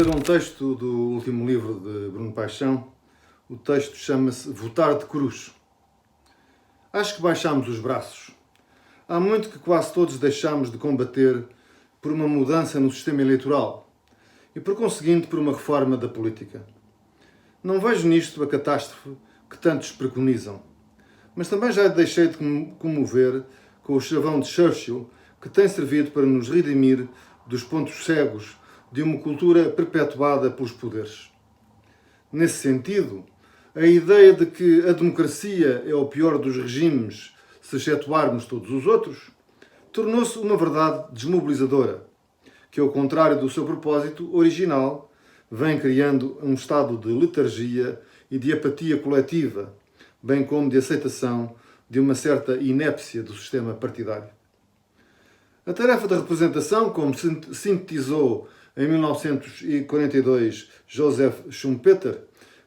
ler um texto do último livro de Bruno Paixão. O texto chama-se Votar de Cruz. Acho que baixámos os braços. Há muito que quase todos deixámos de combater por uma mudança no sistema eleitoral e, por conseguinte, por uma reforma da política. Não vejo nisto a catástrofe que tantos preconizam, mas também já deixei de comover com o chavão de Churchill, que tem servido para nos redimir dos pontos cegos de uma cultura perpetuada pelos poderes. Nesse sentido, a ideia de que a democracia é o pior dos regimes se excetuarmos todos os outros, tornou-se uma verdade desmobilizadora, que, ao contrário do seu propósito original, vem criando um estado de letargia e de apatia coletiva, bem como de aceitação de uma certa inépcia do sistema partidário. A tarefa da representação, como sintetizou em 1942 Joseph Schumpeter,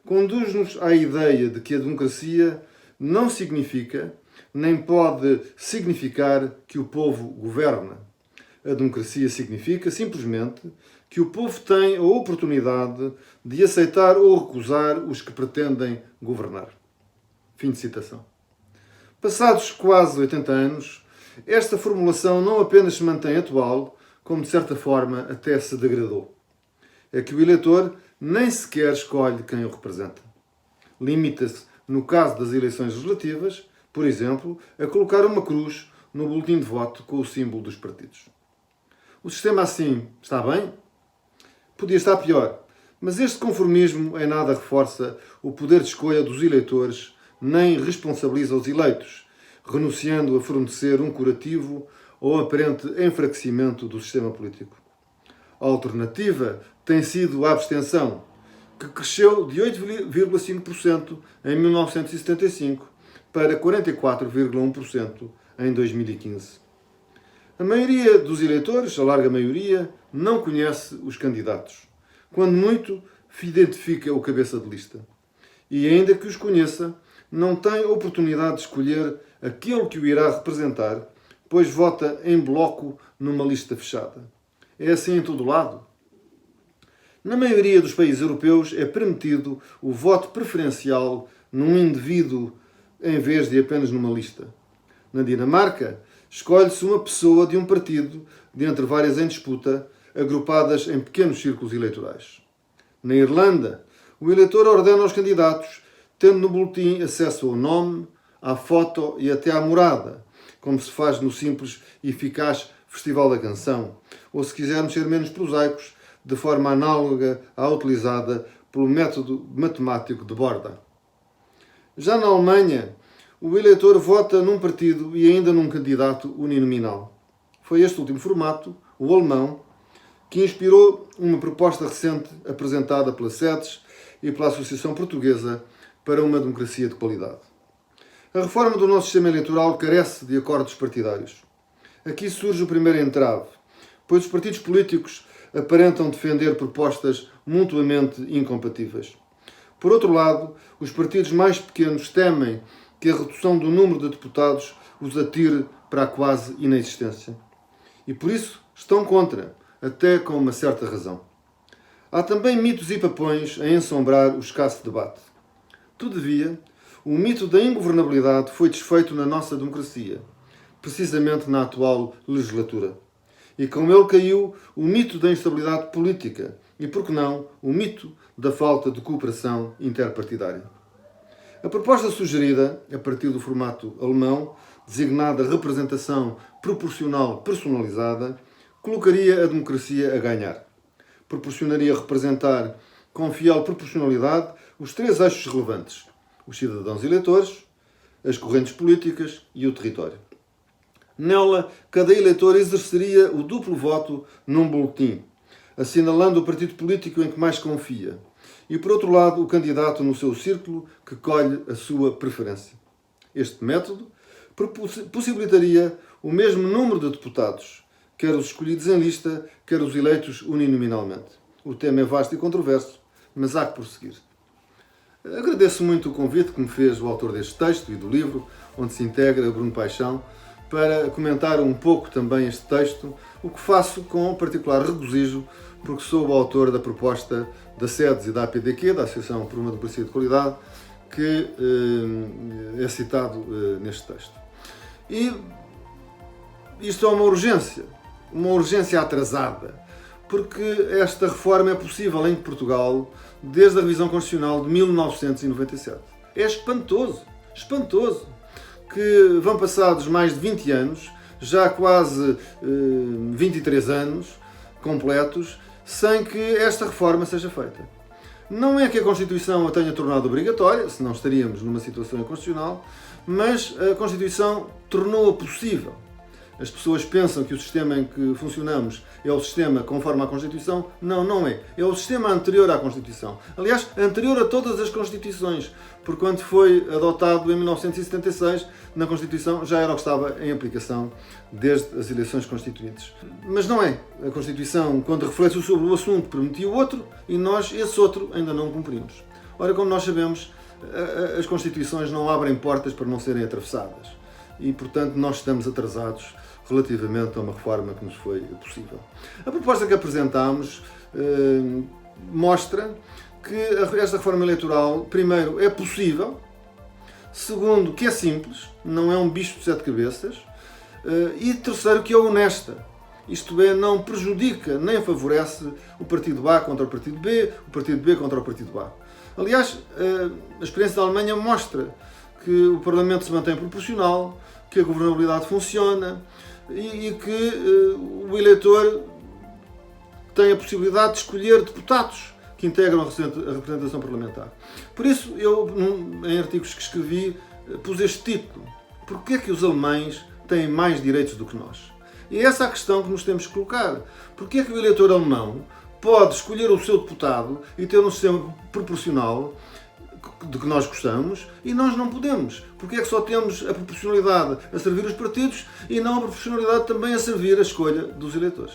conduz-nos à ideia de que a democracia não significa, nem pode significar que o povo governa. A democracia significa, simplesmente, que o povo tem a oportunidade de aceitar ou recusar os que pretendem governar. Fim de citação. Passados quase 80 anos, esta formulação não apenas se mantém atual, como de certa forma até se degradou. É que o eleitor nem sequer escolhe quem o representa. Limita-se, no caso das eleições legislativas, por exemplo, a colocar uma cruz no boletim de voto com o símbolo dos partidos. O sistema assim está bem? Podia estar pior, mas este conformismo em nada reforça o poder de escolha dos eleitores, nem responsabiliza os eleitos, renunciando a fornecer um curativo ou aparente enfraquecimento do sistema político. A alternativa tem sido a abstenção, que cresceu de 8,5% em 1975 para 44,1% em 2015. A maioria dos eleitores, a larga maioria, não conhece os candidatos. Quando muito, identifica o cabeça de lista. E ainda que os conheça, não tem oportunidade de escolher aquele que o irá representar, pois vota em bloco numa lista fechada. É assim em todo lado. Na maioria dos países europeus é permitido o voto preferencial num indivíduo em vez de apenas numa lista. Na Dinamarca, escolhe-se uma pessoa de um partido, dentre várias em disputa, agrupadas em pequenos círculos eleitorais. Na Irlanda, o eleitor ordena aos candidatos, tendo no boletim acesso ao nome, à foto e até à morada, como se faz no simples e eficaz Festival da Canção, ou se quisermos ser menos prosaicos, de forma análoga à utilizada pelo método matemático de Borda. Já na Alemanha, o eleitor vota num partido e ainda num candidato uninominal. Foi este último formato, o alemão, que inspirou uma proposta recente apresentada pela SEDES e pela Associação Portuguesa para uma Democracia de Qualidade. A reforma do nosso sistema eleitoral carece de acordos partidários. Aqui surge o primeiro entrave, pois os partidos políticos aparentam defender propostas mutuamente incompatíveis. Por outro lado, os partidos mais pequenos temem que a redução do número de deputados os atire para a quase inexistência. E por isso estão contra, até com uma certa razão. Há também mitos e papões a ensombrar o escasso debate. Todavia, o mito da ingovernabilidade foi desfeito na nossa democracia, precisamente na atual legislatura. E com ele caiu o mito da instabilidade política e, por que não, o mito da falta de cooperação interpartidária. A proposta sugerida, a partir do formato alemão, designada representação proporcional personalizada, colocaria a democracia a ganhar. Proporcionaria representar com fiel proporcionalidade os três eixos relevantes: os cidadãos eleitores, as correntes políticas e o território. Nela, cada eleitor exerceria o duplo voto num boletim, assinalando o partido político em que mais confia, e, por outro lado, o candidato no seu círculo que colhe a sua preferência. Este método possibilitaria o mesmo número de deputados, quer os escolhidos em lista, quer os eleitos uninominalmente. O tema é vasto e controverso, mas há que prosseguir. Agradeço muito o convite que me fez o autor deste texto e do livro, onde se integra Bruno Paixão, para comentar um pouco também este texto, o que faço com particular regozijo, porque sou o autor da proposta da SEDES e da APDQ, da Associação por uma Democracia de Qualidade, que é citado neste texto. E isto é uma urgência atrasada, porque esta reforma é possível em Portugal desde a revisão constitucional de 1997. É espantoso, que vão passados mais de 20 anos, já quase 23 anos completos, sem que esta reforma seja feita. Não é que a Constituição a tenha tornado obrigatória, senão estaríamos numa situação inconstitucional, mas a Constituição tornou-a possível. As pessoas pensam que o sistema em que funcionamos é o sistema conforme à Constituição. Não, não é. É o sistema anterior à Constituição. Aliás, anterior a todas as Constituições, porque quando foi adotado em 1976, na Constituição já era o que estava em aplicação desde as eleições constituintes. Mas não é. A Constituição, quando reflete sobre o assunto, permitiu outro e nós, esse outro, ainda não cumprimos. Ora, como nós sabemos, as Constituições não abrem portas para não serem atravessadas. E, portanto, nós estamos atrasados relativamente a uma reforma que nos foi possível. A proposta que apresentámos mostra que esta reforma eleitoral, primeiro, é possível, segundo, que é simples, não é um bicho de 7 cabeças, e terceiro, que é honesta. Isto é, não prejudica nem favorece o partido A contra o partido B, o partido B contra o partido A. Aliás, a experiência da Alemanha mostra que o Parlamento se mantém proporcional, que a governabilidade funciona e que o eleitor tem a possibilidade de escolher deputados que integram a representação parlamentar. Por isso, eu, em artigos que escrevi, pus este título: Porquê é que os alemães têm mais direitos do que nós? E é essa a questão que nos temos que colocar. Porquê é que o eleitor alemão pode escolher o seu deputado e ter um sistema proporcional de que nós gostamos e nós não podemos? Porque é que só temos a proporcionalidade a servir os partidos e não a proporcionalidade também a servir a escolha dos eleitores?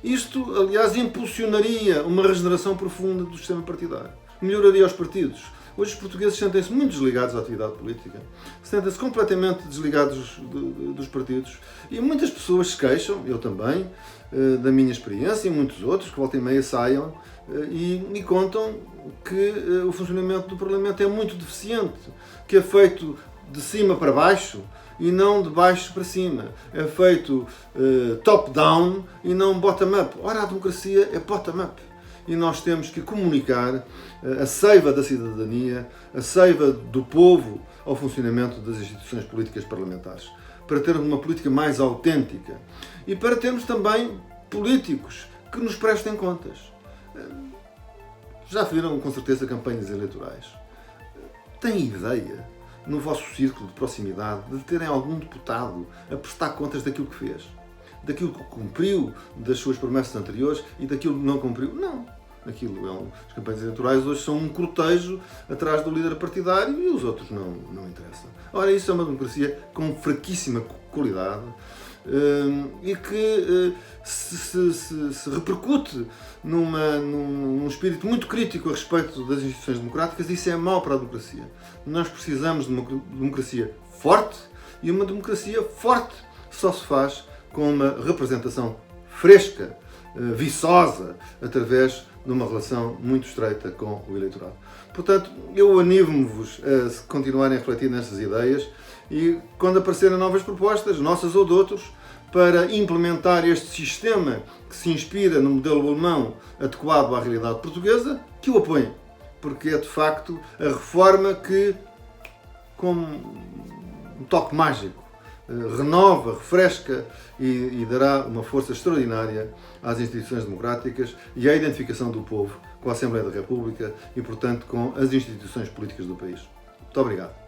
Isto, aliás, impulsionaria uma regeneração profunda do sistema partidário. Melhoraria os partidos. Hoje os portugueses sentem-se muito desligados da atividade política, sentem-se completamente desligados dos partidos e muitas pessoas se queixam, eu também, da minha experiência e muitos outros que volta e meia saiam e contam que o funcionamento do Parlamento é muito deficiente, que é feito de cima para baixo e não de baixo para cima. É feito top-down e não bottom-up. Ora, a democracia é bottom-up. E nós temos que comunicar a seiva da cidadania, a seiva do povo ao funcionamento das instituições políticas parlamentares, para termos uma política mais autêntica e para termos também políticos que nos prestem contas. Já viram com certeza campanhas eleitorais? Têm ideia, no vosso círculo de proximidade, de terem algum deputado a prestar contas daquilo que fez? Daquilo que cumpriu, das suas promessas anteriores e daquilo que não cumpriu? Não. As campanhas eleitorais hoje são um cortejo atrás do líder partidário e os outros não interessam. Ora, isso é uma democracia com fraquíssima qualidade e que se repercute num espírito muito crítico a respeito das instituições democráticas. Isso é mau para a democracia. Nós precisamos de uma democracia forte e uma democracia forte só se faz com uma representação fresca, viçosa, através de uma relação muito estreita com o eleitorado. Portanto, eu animo-vos a continuarem a refletir nestas ideias e, quando aparecerem novas propostas, nossas ou de outros, para implementar este sistema que se inspira no modelo alemão adequado à realidade portuguesa, que o apoiem, porque é de facto a reforma que, com um toque mágico, renova, refresca e dará uma força extraordinária às instituições democráticas e à identificação do povo com a Assembleia da República e, portanto, com as instituições políticas do país. Muito obrigado.